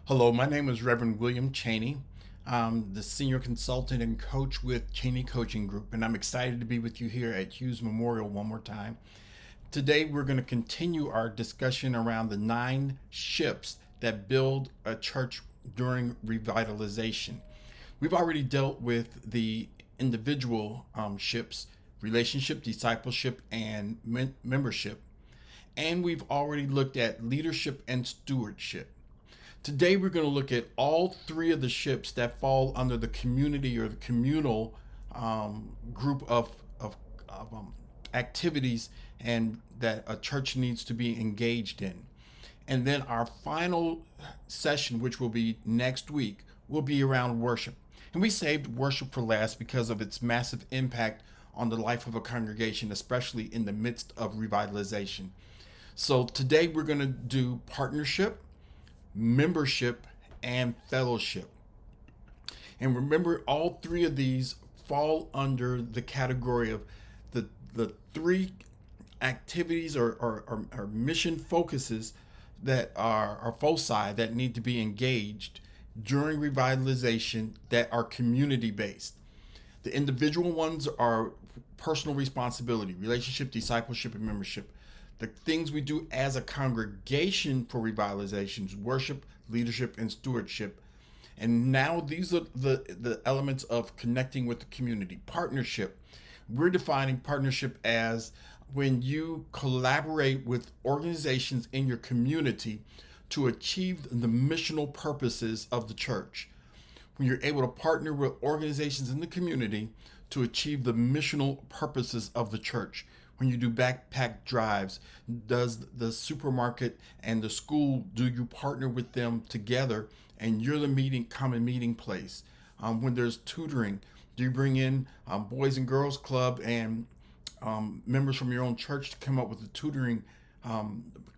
Hello, my name is Reverend William Cheney. I'm the senior consultant and coach with Cheney Coaching Group, and I'm excited to be with you here at Hughes Memorial one more time. Today, we're going to continue our discussion around the 9 ships that build a church during revitalization. We've already dealt with the individual ships: relationship, discipleship, and membership. And we've already looked at leadership and stewardship. Today, we're going to look at all 3 of the ships that fall under the community or the communal group of activities and that a church needs to be engaged in. And then our final session, which will be next week, will be around worship. And we saved worship for last because of its massive impact on the life of a congregation, especially in the midst of revitalization. So today we're going to do partnership, membership, and fellowship. And remember, all 3 of these fall under the category of the 3 activities or mission focuses that are foci that need to be engaged during revitalization that are community based. The individual ones are personal responsibility, relationship, discipleship, and membership. The things we do as a congregation for revitalizations: worship, leadership, and stewardship. And now these are the elements of connecting with the community. Partnership. We're defining partnership as when you collaborate with organizations in your community to achieve the missional purposes of the church. When you're able to partner with organizations in the community to achieve the missional purposes of the church. When you do backpack drives, does the supermarket and the school, do you partner with them together and you're the common meeting place? When there's tutoring, do you bring in Boys and Girls Club and members from your own church to come up with a tutoring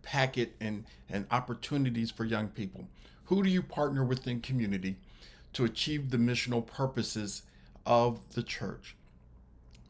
packet and opportunities for young people? Who do you partner with in community to achieve the missional purposes of the church?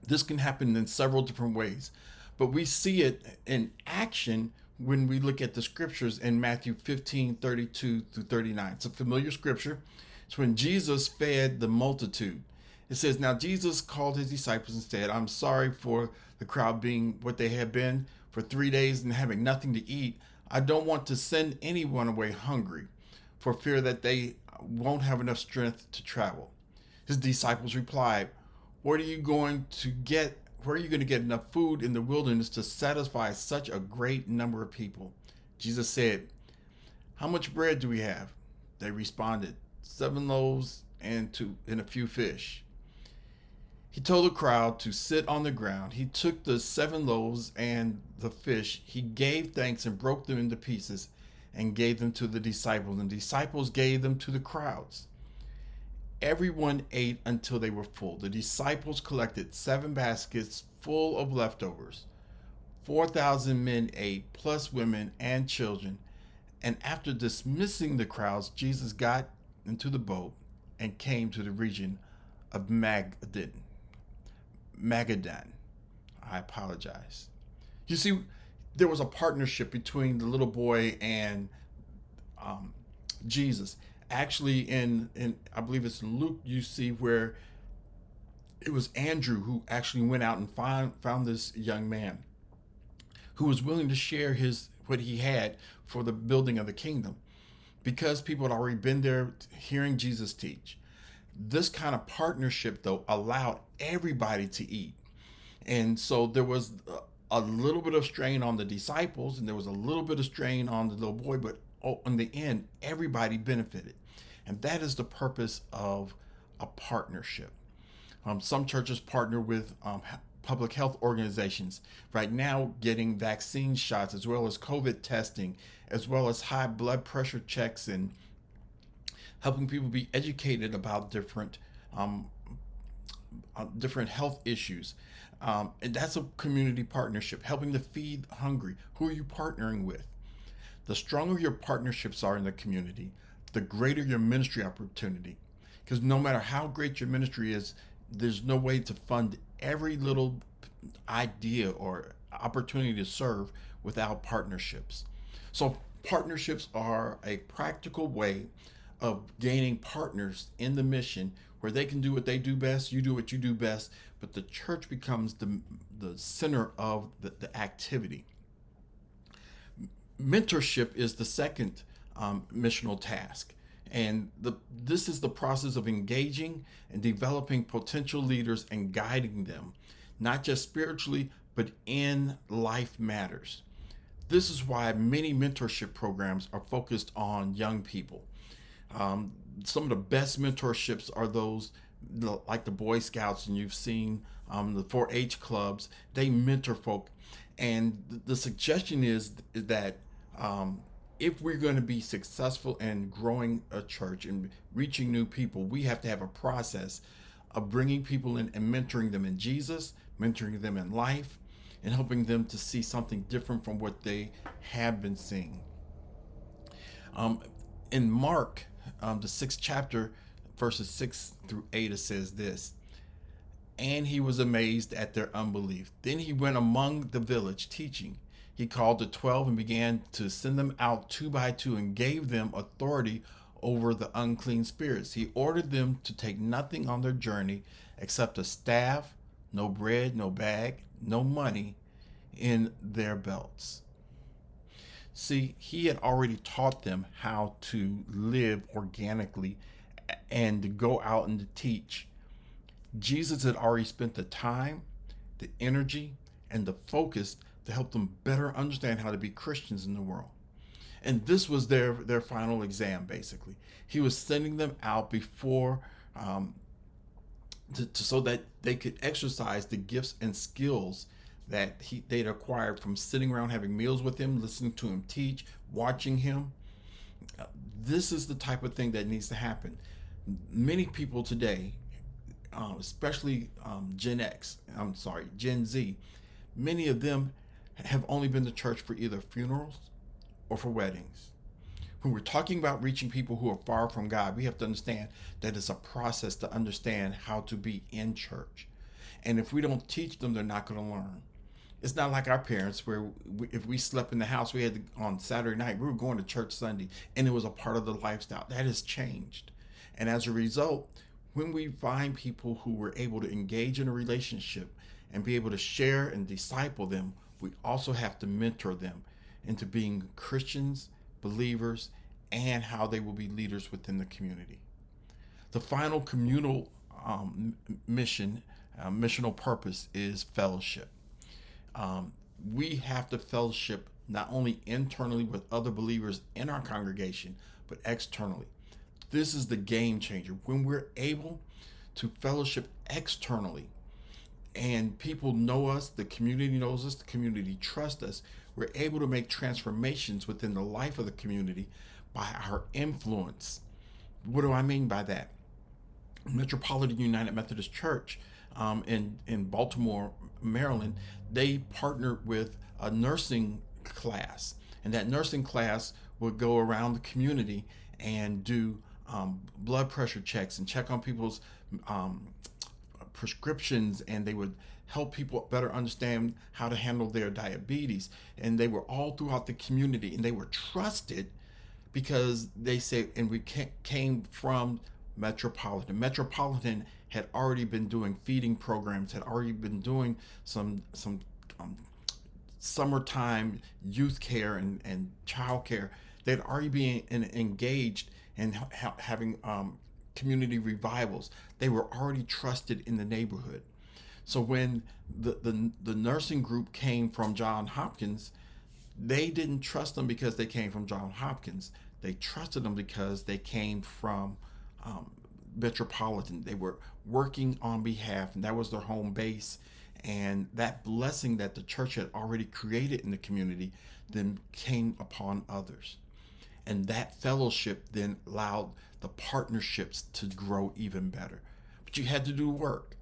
This can happen in several different ways, but we see it in action when we look at the scriptures in Matthew 15:32 through 39. It's a familiar scripture. It's when Jesus fed the multitude. It says, "Now Jesus called his disciples and said, I'm sorry for the crowd being what they have been for 3 days and having nothing to eat. I don't want to send anyone away hungry for fear that they won't have enough strength to travel." His disciples replied, Where are you going to get enough food in the wilderness to satisfy such a great number of people? Jesus said, How much bread do we have? They responded, 7 loaves and a few fish. He told the crowd to sit on the ground. He took the 7 loaves and the fish. He gave thanks and broke them into pieces and gave them to the disciples. And the disciples gave them to the crowds. Everyone ate until they were full. The disciples collected 7 baskets full of leftovers. 4,000 men ate, plus women and children. And after dismissing the crowds, Jesus got into the boat and came to the region of Magadan. I apologize. You see, there was a partnership between the little boy and Jesus. Actually, in I believe it's in Luke, you see where it was Andrew who actually went out and found this young man who was willing to share what he had for the building of the kingdom, because people had already been there hearing Jesus teach. This kind of partnership, though, allowed everybody to eat. And so there was a little bit of strain on the disciples and there was a little bit of strain on the little boy, but in the end, everybody benefited. And that is the purpose of a partnership. Some churches partner with public health organizations right now, getting vaccine shots as well as COVID testing, as well as high blood pressure checks, and helping people be educated about different health issues. And that's a community partnership, helping to feed the hungry. Who are you partnering with? The stronger your partnerships are in the community, the greater your ministry opportunity. Because no matter how great your ministry is, there's no way to fund every little idea or opportunity to serve without partnerships. So Partnerships are a practical way of gaining partners in the mission where they can do what they do best, you do what you do best, but the church becomes the center of the activity. Mentorship is the second missional task. And this is the process of engaging and developing potential leaders and guiding them, not just spiritually, but in life matters. This is why many mentorship programs are focused on young people. Um, some of the best mentorships are those like the Boy Scouts, and you've seen the 4-H clubs. They mentor folk, and the suggestion is that um, if we're going to be successful in growing a church and reaching new people, we have to have a process of bringing people in and mentoring them in Jesus, mentoring them in life, and helping them to see something different from what they have been seeing. Um, in Mark, the 6th chapter, verses 6 through 8, it says this: And he was amazed at their unbelief. Then he went among the village teaching. He called the 12 and began to send them out 2 by 2 and gave them authority over the unclean spirits. He ordered them to take nothing on their journey except a staff, no bread, no bag, no money in their belts. See, he had already taught them how to live organically and to go out and to teach. Jesus had already spent the time, the energy, and the focus to help them better understand how to be Christians in the world. And this was their final exam, basically. He was sending them out before so that they could exercise the gifts and skills that they'd acquired from sitting around having meals with him, listening to him teach, watching him. This is the type of thing that needs to happen. Many people today, especially Gen Z, many of them have only been to church for either funerals or for weddings. When we're talking about reaching people who are far from God, we have to understand that it's a process to understand how to be in church. And if we don't teach them, they're not going to learn. It's not like our parents where if we slept in the house, we had to, on Saturday night, we were going to church Sunday, and it was a part of the lifestyle. That has changed. And as a result, when we find people who were able to engage in a relationship and be able to share and disciple them, we also have to mentor them into being Christians, believers, and how they will be leaders within the community. The final communal missional purpose is fellowship. We have to fellowship not only internally with other believers in our congregation, but externally. This is the game changer. When we're able to fellowship externally and people know us, the community knows us, the community trusts us, we're able to make transformations within the life of the community by our influence. What do I mean by that? Metropolitan United Methodist Church in Baltimore, Maryland, they partnered with a nursing class. And that nursing class would go around the community and do blood pressure checks and check on people's prescriptions, and they would help people better understand how to handle their diabetes. And they were all throughout the community, and they were trusted because they say, and we came from Metropolitan had already been doing feeding programs, had already been doing some summertime youth care and child care. They'd already been engaged in having community revivals. They were already trusted in the neighborhood. So when the nursing group came from Johns Hopkins, they didn't trust them because they came from Johns Hopkins. They trusted them because they came from Metropolitan. They were working on behalf, and that was their home base. And that blessing that the church had already created in the community then came upon others. And that fellowship then allowed the partnerships to grow even better. But you had to do work.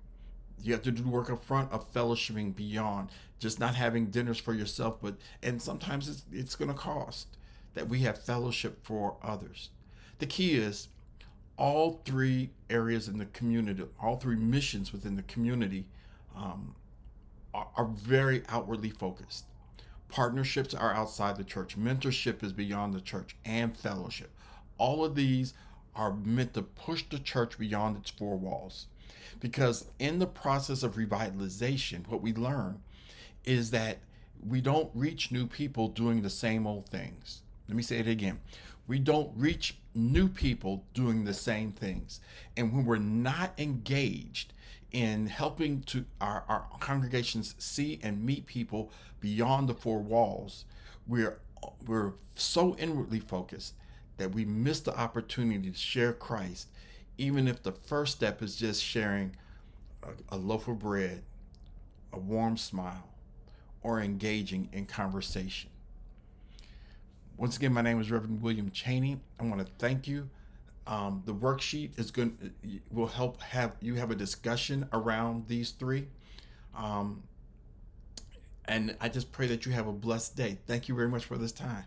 You have to do the work up front of fellowshipping beyond just not having dinners for yourself, and sometimes it's going to cost that we have fellowship for others. The key is all three areas in the community, all three missions within the community are very outwardly focused. Partnerships are outside the church. Mentorship is beyond the church, and fellowship. All of these are meant to push the church beyond its four walls. Because in the process of revitalization, what we learn is that we don't reach new people doing the same old things. Let me say it again. We don't reach new people doing the same things. And when we're not engaged in helping to our congregations see and meet people beyond the four walls, we're so inwardly focused that we miss the opportunity to share Christ, even if the first step is just sharing a loaf of bread, a warm smile, or engaging in conversation. Once again, my name is Reverend William Cheney. I want to thank you. The worksheet will help you have a discussion around these three. And I just pray that you have a blessed day. Thank you very much for this time.